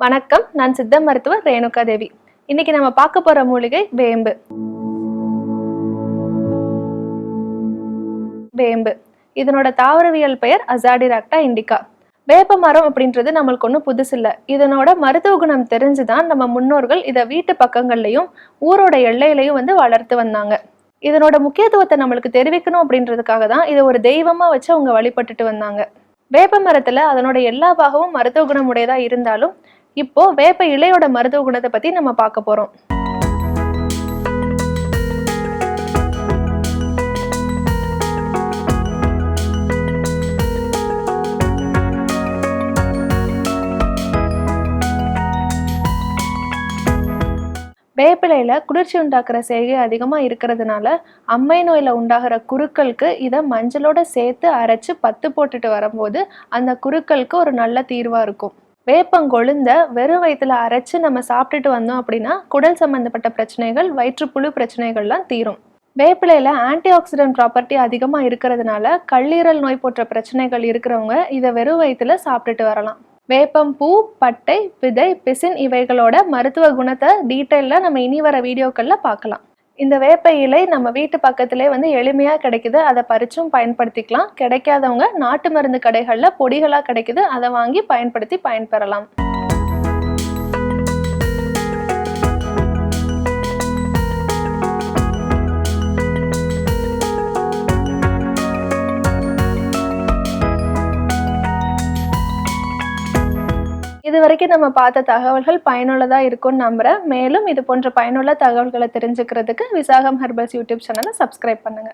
வணக்கம், நான் சித்த மருத்துவர் ரேணுகா தேவி. இன்னைக்கு நம்ம பார்க்க போற மூலிகை வேம்பு. வேம்பு இதனோட தாவரவியல் பெயர் அசாடிராக்டா இண்டிகா. வேப்ப மரம் அப்படின்றது நம்மளுக்கு ஒன்றும் புதுசு இல்லை. இதனோட மருத்துவ குணம் தெரிஞ்சுதான் நம்ம முன்னோர்கள் இதை வீட்டு பக்கங்கள்லையும் ஊரோட எல்லையிலையும் வளர்த்து வந்தாங்க. இதனோட முக்கியத்துவத்தை நம்மளுக்கு தெரிவிக்கணும் அப்படின்றதுக்காக தான் இதை ஒரு தெய்வமா வச்சு அவங்க வழிபட்டுட்டு வந்தாங்க. வேப்ப மரத்துல அதனோட எல்லா பாகமும் மருத்துவ குணம் உடையதா இருந்தாலும் இப்போ வேப்ப இலையோட மருத்துவ குணத்தை பத்தி நம்ம பார்க்க போறோம். வேப்பிலையில குளிர்ச்சி உண்டாக்குற செய்கை அதிகமா இருக்கிறதுனால அம்மை நோயில உண்டாகிற குருக்களுக்கு இதை மஞ்சளோட சேர்த்து அரைச்சு பத்து போட்டுட்டு வரும்போது அந்த குருக்களுக்கு ஒரு நல்ல தீர்வா இருக்கும். வேப்பங்கொழுந்த வெறும் வயிற்றுல அரைச்சு நம்ம சாப்பிட்டுட்டு வந்தோம் அப்படின்னா குடல் சம்பந்தப்பட்ட பிரச்சனைகள், வயிற்றுப்புழு பிரச்சனைகள்லாம் தீரும். வேப்பிலையில ஆன்டி ஆக்சிடென்ட் ப்ராப்பர்ட்டி அதிகமா இருக்கிறதுனால கல்லீரல் நோய் போன்ற பிரச்சனைகள் இருக்கிறவங்க இதை வெறும் வயிற்றுல சாப்பிட்டுட்டு வரலாம். வேப்பம் பூ, பட்டை, விதை, பிசின் இவைகளோட மருத்துவ குணத்தை டீட்டெயில நம்ம இனி வர வீடியோக்கள்ல பார்க்கலாம். இந்த வேப்ப இலை நம்ம வீட்டு பக்கத்திலே எளிமையா கிடைக்குது. அதை பறிச்சும் பயன்படுத்திக்கலாம். கிடைக்காதவங்க நாட்டு மருந்து கடைகள்ல பொடிகளா கிடைக்குது, அதை வாங்கி பயன்படுத்தி பயன்பெறலாம். இது வரைக்கும் நம்ம பார்த்த தகவல்கள் பயனுள்ளதா இருக்கும்னு நம்புறேன். மேலும் இது போன்ற பயனுள்ள தகவல்களை தெரிஞ்சுக்கிறதுக்கு விசாகம் ஹெர்பல்ஸ் யூடியூப் சேனலை சப்ஸ்கிரைப் பண்ணுங்க.